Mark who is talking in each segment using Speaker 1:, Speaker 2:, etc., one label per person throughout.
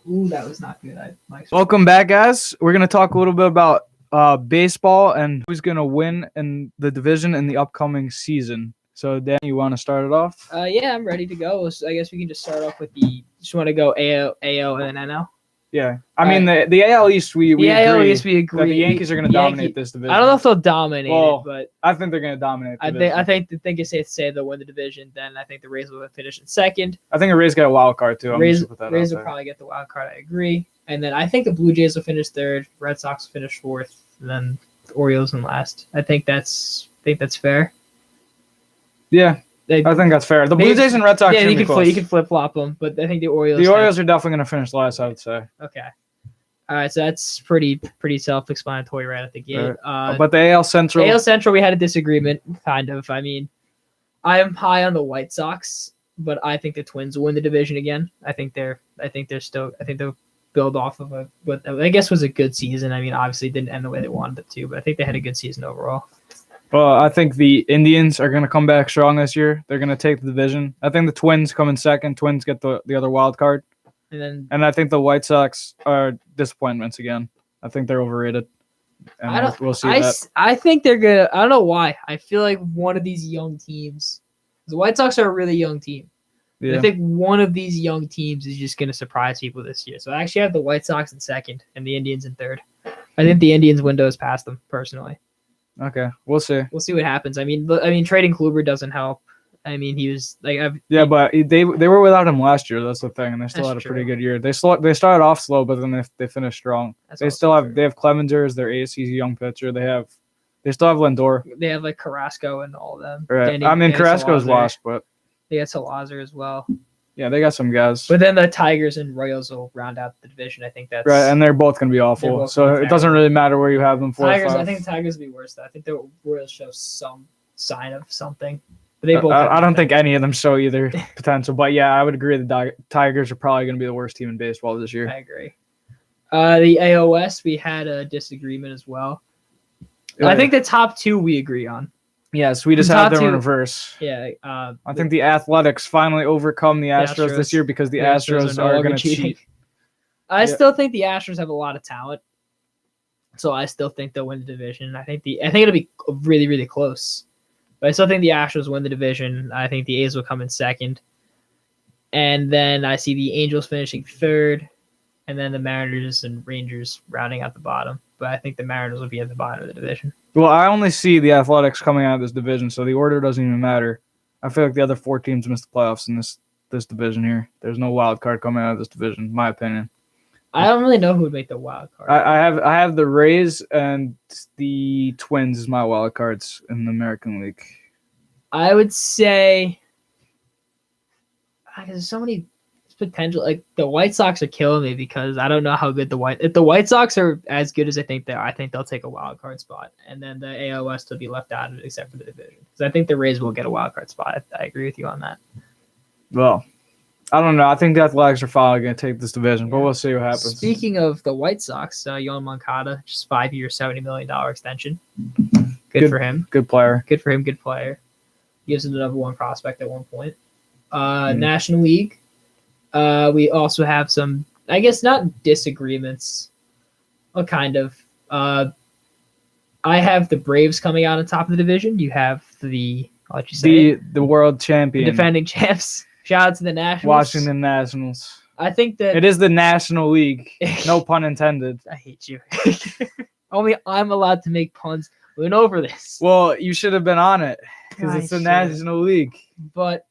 Speaker 1: Ooh, that was not good.
Speaker 2: Welcome back, guys. We're going to talk a little bit about baseball and who's going to win in the division in the upcoming season. So, Dan, you want to start it off?
Speaker 1: Yeah, I'm ready to go. So I guess we can just start off with just want to go AL and then NL.
Speaker 2: Yeah. I mean, the AL East, we agree
Speaker 1: East, we
Speaker 2: that the Yankees are going to dominate this division.
Speaker 1: I don't know if they'll dominate it, but
Speaker 2: I think they're going to dominate the division.
Speaker 1: I think it's safe to say they'll win the division. Then I think the Rays will finish in second.
Speaker 2: I think the Rays get a wild card, too.
Speaker 1: Rays will probably get the wild card. I agree. And then I think the Blue Jays will finish third. Red Sox will finish fourth. And then the Orioles in last. I think that's fair.
Speaker 2: Yeah. I think that's fair. The Blue Jays and Red Sox.
Speaker 1: Yeah, you can flip flop them, but I think the Orioles.
Speaker 2: The Orioles are definitely going to finish last, I would say.
Speaker 1: Okay. All right, so that's pretty self-explanatory right at the gate.
Speaker 2: But the AL Central.
Speaker 1: We had a disagreement, kind of. I mean, I am high on the White Sox, but I think the Twins will win the division again. I think they'll build off of what I guess was a good season. I mean, obviously it didn't end the way they wanted it to, but I think they had a good season overall.
Speaker 2: Well, I think the Indians are going to come back strong this year. They're going to take the division. I think the Twins come in second. Twins get the other wild card. And I think the White Sox are disappointments again. I think they're overrated. And we'll see that.
Speaker 1: I think they're good. I don't know why. I feel like one of these young teams. The White Sox are a really young team. Yeah. I think one of these young teams is just going to surprise people this year. So I actually have the White Sox in second and the Indians in third. I think the Indians window is past them personally.
Speaker 2: Okay, we'll see.
Speaker 1: We'll see what happens. I mean, trading Kluber doesn't help. I mean, he was like,
Speaker 2: but they were without him last year. That's the thing, and they still had a pretty good year. They started off slow, but then they finished strong. They have Clevenger as their ace. He's a young pitcher. They still have Lindor.
Speaker 1: They have like Carrasco and all of them.
Speaker 2: Right. I mean, Carrasco's washed, but
Speaker 1: they got Salazar as well.
Speaker 2: Yeah, they got some guys.
Speaker 1: But then the Tigers and Royals will round out the division. I think that's
Speaker 2: right, and they're both going to be awful. So it doesn't really matter where you have them.
Speaker 1: I think the Tigers will be worse. Though. I think the Royals show some sign of something. But they both.
Speaker 2: I don't think any of them show either potential. But yeah, I would agree the Tigers are probably going to be the worst team in baseball this year.
Speaker 1: I agree. The AOS, we had a disagreement as well. I think the top two we agree on.
Speaker 2: Yes, we just had them in reverse.
Speaker 1: Yeah.
Speaker 2: I think the Athletics finally overcome the Astros this year because the Astros are going to cheat.
Speaker 1: I still think the Astros have a lot of talent, so I still think they'll win the division. I think it'll be really, really close, but I still think the Astros win the division. I think the A's will come in second, and then I see the Angels finishing third, and then the Mariners and Rangers rounding out the bottom. But I think the Mariners will be at the bottom of the division.
Speaker 2: Well, I only see the Athletics coming out of this division, so the order doesn't even matter. I feel like the other 4 teams missed the playoffs in this division here. There's no wild card coming out of this division, in my opinion.
Speaker 1: I don't really know who would make the wild card.
Speaker 2: I have the Rays and the Twins as my wild cards in the American League.
Speaker 1: I would say there's so many potential. Like the White Sox are killing me because I don't know how good if the White Sox are as good as I think they are, I think they'll take a wild card spot, and then the AL West will be left out of it except for the division. Because I think the Rays will get a wild card spot. I agree with you on that.
Speaker 2: Well, I don't know. I think the Athletics are finally going to take this division, but we'll see what happens.
Speaker 1: Speaking of the White Sox, Yoan Moncada, just 5-year, $70 million extension. Good for him.
Speaker 2: Good player.
Speaker 1: Good for him. Good player. He was the number 1 prospect at one point. National League. We also have some, I guess, not disagreements. What kind of? I have the Braves coming out on top of the division. You have the
Speaker 2: world champion,
Speaker 1: the defending champs. Shout out to the Nationals.
Speaker 2: Washington Nationals.
Speaker 1: I think that
Speaker 2: it is the National League. No pun intended.
Speaker 1: I hate you. Only I'm allowed to make puns. We went over this.
Speaker 2: Well, you should have been on it because it's the National League.
Speaker 1: But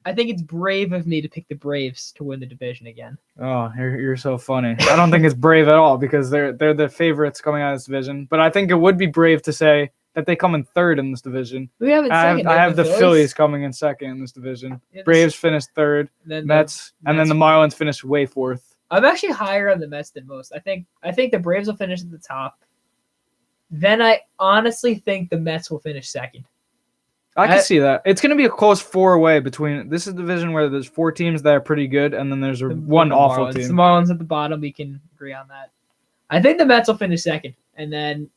Speaker 1: I think it's brave of me to pick the Braves to win the division again.
Speaker 2: Oh, you're so funny. I don't think it's brave at all because they're the favorites coming out of this division. But I think it would be brave to say that they come in third in this division.
Speaker 1: We have second.
Speaker 2: I have the Phillies coming in second in this division. Braves finished third. Mets, and then the Marlins finished way fourth.
Speaker 1: I'm actually higher on the Mets than most. I think the Braves will finish at the top. Then I honestly think the Mets will finish second.
Speaker 2: I can see that. It's going to be a close 4-way between. This is a division where there's 4 teams that are pretty good, and then there's one awful team.
Speaker 1: The Marlins at the bottom. We can agree on that. I think the Mets will finish second, and then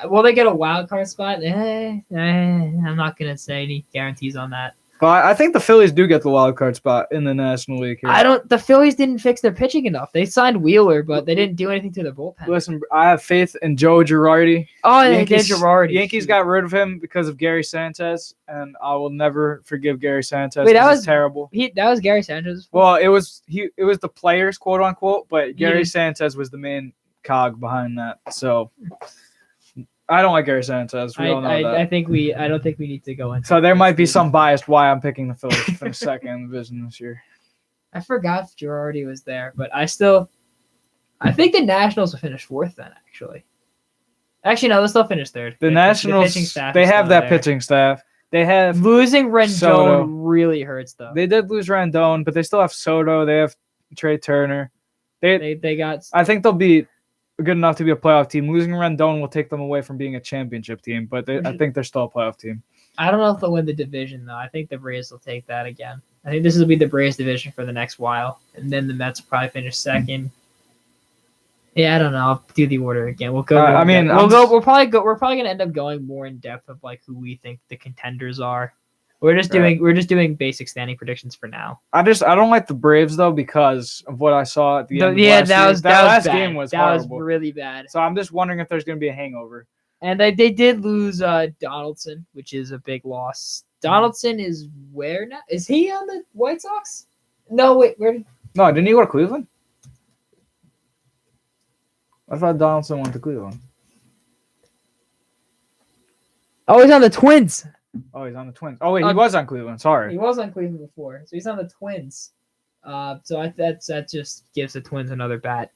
Speaker 1: will they get a wild card spot? I'm not going to say any guarantees on that.
Speaker 2: But I think the Phillies do get the wild card spot in the National League here.
Speaker 1: The Phillies didn't fix their pitching enough. They signed Wheeler, but they didn't do anything to their bullpen.
Speaker 2: Listen, I have faith in Joe Girardi.
Speaker 1: Oh, they did Girardi.
Speaker 2: Yankees got rid of him because of Gary Sanchez, and I will never forgive Gary Sanchez.
Speaker 1: Wait, that was
Speaker 2: terrible.
Speaker 1: That was Gary Sanchez.
Speaker 2: Well, it was the players, quote unquote, but Gary Sanchez was the main cog behind that. So I don't like Gary Sanchez. We all know that.
Speaker 1: I don't think we need to go into.
Speaker 2: So there might be some bias why I'm picking the Phillies to finish second in the division this year.
Speaker 1: I forgot if Girardi was there, but I think the Nationals will finish fourth then. Actually, no, they'll still finish third.
Speaker 2: The Nationals, they have that pitching staff. They have
Speaker 1: losing Rendon really hurts though.
Speaker 2: They did lose Rendon, but they still have Soto. They have Trey Turner. They got. I think they'll be good enough to be a playoff team. Losing Rendon will take them away from being a championship team, but I think they're still a playoff team.
Speaker 1: I don't know if they'll win the division though. I think the Braves will take that again. I think this will be the Braves division for the next while, and then the Mets will probably finish second. Yeah, I don't know. I'll do the order again. We'll go. We're probably gonna end up going more in depth of like who we think the contenders are. We're just doing basic standing predictions for now. I
Speaker 2: don't like the Braves though because of what I saw at the end. That last game was horrible.
Speaker 1: That was really bad.
Speaker 2: So I'm just wondering if there's gonna be a hangover.
Speaker 1: And they did lose Donaldson, which is a big loss. Donaldson is where now? Is he on the White Sox? No, wait, where?
Speaker 2: No, didn't he go to Cleveland? I thought Donaldson went to Cleveland.
Speaker 1: Oh, he's on the Twins.
Speaker 2: Oh, he's on the Twins. Oh, wait, he was on Cleveland. Sorry.
Speaker 1: He was on Cleveland before, so he's on the Twins. That just gives the Twins another bat.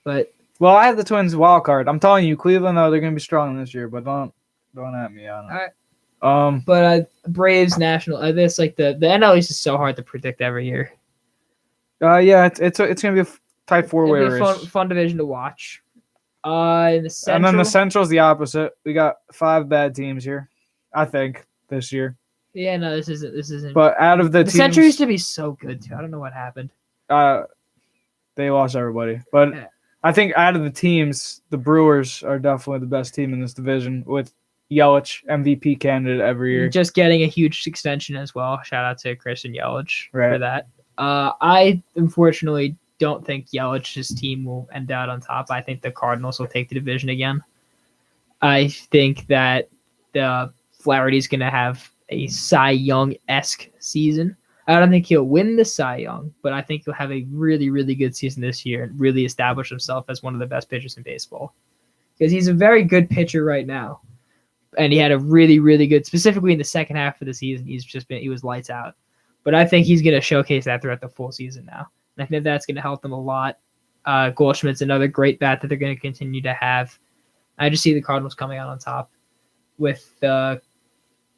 Speaker 1: But
Speaker 2: well, I have the Twins wild card. I'm telling you, Cleveland though they're gonna be strong this year, but don't at me on it.
Speaker 1: All right. But Braves National. This like the NL East is so hard to predict every year.
Speaker 2: Yeah, it's gonna be a tight four-way race.
Speaker 1: Fun division to watch. In the Central,
Speaker 2: and then the Central's the opposite. We got 5 bad teams here, I think, this year.
Speaker 1: Yeah, no, this isn't.
Speaker 2: But out of the teams,
Speaker 1: Central used to be so good too. I don't know what happened.
Speaker 2: They lost everybody. But yeah. I think out of the teams, the Brewers are definitely the best team in this division with Yelich, MVP candidate every year.
Speaker 1: Just getting a huge extension as well. Shout out to Christian Yelich for that. I unfortunately don't think Yelich's team will end out on top. I think the Cardinals will take the division again. I think that the Flaherty's going to have a Cy Young-esque season. I don't think he'll win the Cy Young, but I think he'll have a really, really good season this year and really establish himself as one of the best pitchers in baseball. Because he's a very good pitcher right now. And he had a really, really good, specifically in the second half of the season, he was lights out. But I think he's going to showcase that throughout the full season now. And I think that's going to help them a lot. Goldschmidt's another great bat that they're going to continue to have. I just see the Cardinals coming out on top with the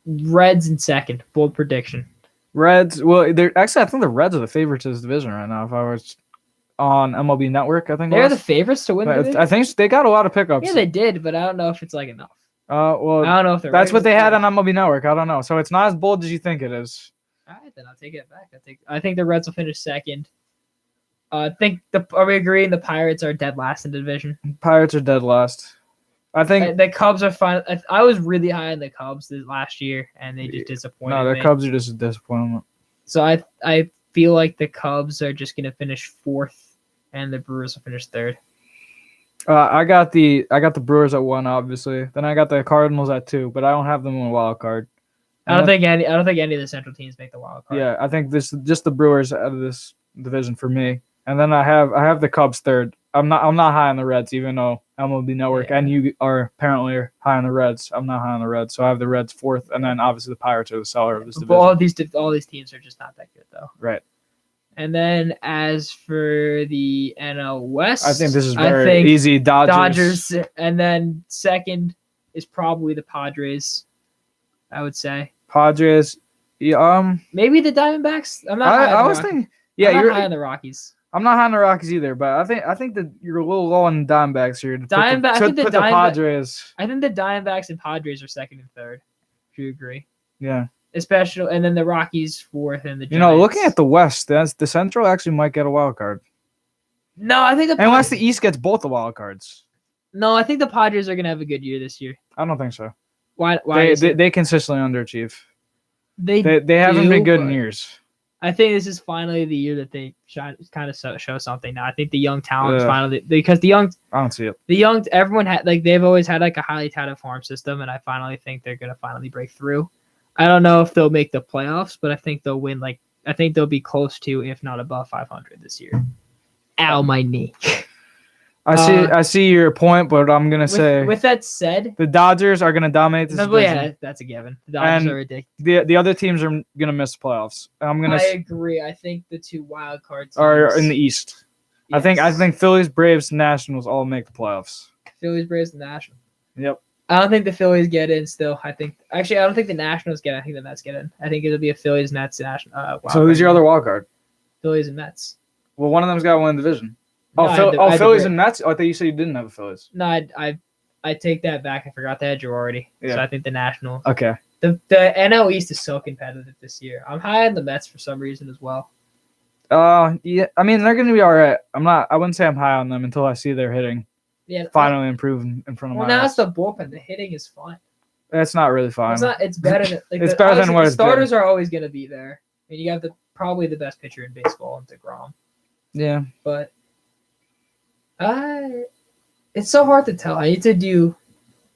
Speaker 1: Reds in second. Bold prediction.
Speaker 2: Reds, well, I think the Reds are the favorites of this division right now. If I was on MLB Network, I think
Speaker 1: they're the favorites to win the division?
Speaker 2: I think they got a lot of pickups.
Speaker 1: Yeah, they did, but I don't know if it's like enough.
Speaker 2: Well,
Speaker 1: I don't know if
Speaker 2: that's what they had on MLB Network. I don't know. So it's not as bold as you think it is.
Speaker 1: All right, then I'll take it back. I think the Reds will finish second. Are we agreeing the Pirates are dead last in the division?
Speaker 2: Pirates are dead last. I think
Speaker 1: the Cubs are fine. I was really high on the Cubs last year, and they just disappointed me.
Speaker 2: No, the Cubs are just a disappointment.
Speaker 1: So I feel like the Cubs are just going to finish fourth, and the Brewers will finish third.
Speaker 2: I got the Brewers at 1, obviously. Then I got the Cardinals at 2, but I don't have them in a wild card.
Speaker 1: I don't think any of the Central teams make the wild card.
Speaker 2: Yeah, I think just the Brewers out of this division for me. And then I have the Cubs third. I'm not high on the Reds, even though MLB Network and you are apparently high on the Reds. I'm not high on the Reds, so I have the Reds fourth, and then obviously the Pirates are the seller of this division.
Speaker 1: But all these teams are just not that good, though.
Speaker 2: Right.
Speaker 1: And then as for the NL West,
Speaker 2: I think this is very easy. Dodgers,
Speaker 1: and then second is probably the Padres. I would say
Speaker 2: Padres. Yeah,
Speaker 1: maybe the Diamondbacks.
Speaker 2: I was thinking. Yeah,
Speaker 1: you're high on the Rockies.
Speaker 2: I'm not high on the Rockies either, but I think that you're a little low on the Diamondbacks here.
Speaker 1: The Padres. I think the Diamondbacks and Padres are second and third. Do you agree?
Speaker 2: Yeah.
Speaker 1: Especially, and then the Rockies fourth, and the Giants.
Speaker 2: Looking at the West, the Central actually might get a wild card.
Speaker 1: No, I think
Speaker 2: unless the East gets both the wild cards.
Speaker 1: No, I think the Padres are gonna have a good year this year.
Speaker 2: I don't think so.
Speaker 1: Why?
Speaker 2: They consistently underachieve.
Speaker 1: They
Speaker 2: haven't
Speaker 1: do,
Speaker 2: been good in
Speaker 1: but
Speaker 2: years.
Speaker 1: I think this is finally the year that they kind of show something now. I think the young talent finally, because the young,
Speaker 2: I don't see it.
Speaker 1: The young, everyone had like they've always had like a highly touted farm system, and I finally think they're gonna finally break through. I don't know if they'll make the playoffs, but I think they'll win. Like I think they'll be close to, if not above 500 this year. Ow, my knee.
Speaker 2: I see your point, but I'm gonna say
Speaker 1: with that said,
Speaker 2: the Dodgers are gonna dominate this division.
Speaker 1: Yeah, that's a given. The Dodgers are
Speaker 2: ridiculous. The other teams are gonna miss the playoffs. I
Speaker 1: agree. I think the two wild card teams
Speaker 2: are in the East. Yes. I think Phillies, Braves, Nationals all make the playoffs.
Speaker 1: Phillies, Braves, and Nationals.
Speaker 2: Yep.
Speaker 1: I don't think the Phillies get in still. I don't think the Nationals get in. I think the Mets get in. I think it'll be a Phillies, Mets, National.
Speaker 2: So who's your other wild card?
Speaker 1: Phillies and Mets.
Speaker 2: Well, one of them's got to win the division.
Speaker 1: No,
Speaker 2: Phillies and Mets? Oh, I thought you said you didn't have the Phillies.
Speaker 1: No, I take that back. I forgot they had Girardi. Yeah. So I think the Nationals.
Speaker 2: Okay.
Speaker 1: The NL East is so competitive this year. I'm high on the Mets for some reason as well.
Speaker 2: Yeah. I mean, they're going to be all right. I wouldn't say I'm high on them until I see their hitting.
Speaker 1: Yeah.
Speaker 2: Finally improve in front of my eyes.
Speaker 1: Well, now it's the bullpen. The hitting is fun.
Speaker 2: It's not really fun.
Speaker 1: It's better than
Speaker 2: it's better than what
Speaker 1: the starters are always going to be there. And you have probably the best pitcher in baseball in DeGrom.
Speaker 2: Yeah.
Speaker 1: But it's so hard to tell. I need to do,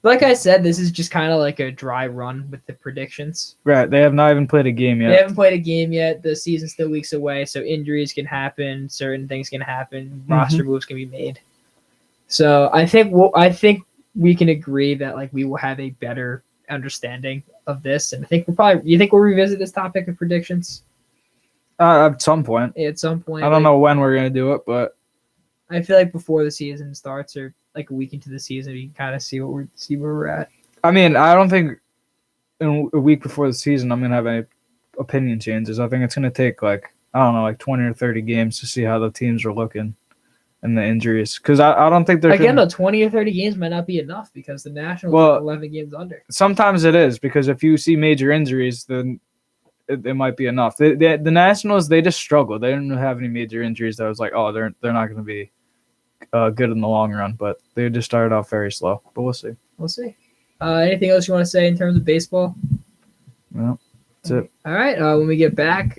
Speaker 1: like I said, this is just kind of like a dry run with the predictions.
Speaker 2: Right. They have not even played a game yet.
Speaker 1: They haven't played a game yet. The season's still weeks away, so injuries can happen. Certain things can happen. Roster moves can be made. So I think we can agree that like we will have a better understanding of this, and I think you think we'll revisit this topic of predictions?
Speaker 2: At some point.
Speaker 1: Yeah, at some point.
Speaker 2: I don't know when we're gonna do it, but
Speaker 1: I feel like before the season starts or like a week into the season, we can kind of see where we're at.
Speaker 2: I mean, I don't think in a week before the season I'm gonna have any opinion changes. I think it's gonna take like 20 or 30 games to see how the teams are looking and the injuries. Because I don't think they're
Speaker 1: 20 or 30 games might not be enough because the Nationals are 11 games under.
Speaker 2: Sometimes it is because if you see major injuries, then it might be enough. The Nationals, they just struggle. They didn't have any major injuries that was like, oh, they're not going to be good in the long run. But they just started off very slow. But we'll see.
Speaker 1: We'll see. Anything else you want to say in terms of baseball?
Speaker 2: No, that's it.
Speaker 1: All right. When we get back,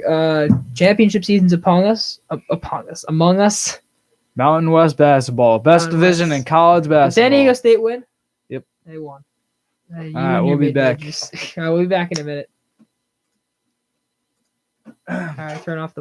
Speaker 1: championship season's among us.
Speaker 2: Mountain West basketball, best division in college basketball.
Speaker 1: Did San Diego State win?
Speaker 2: Yep.
Speaker 1: They won.
Speaker 2: All right, we'll be back.
Speaker 1: All right, we'll be back in a minute. All right, turn off the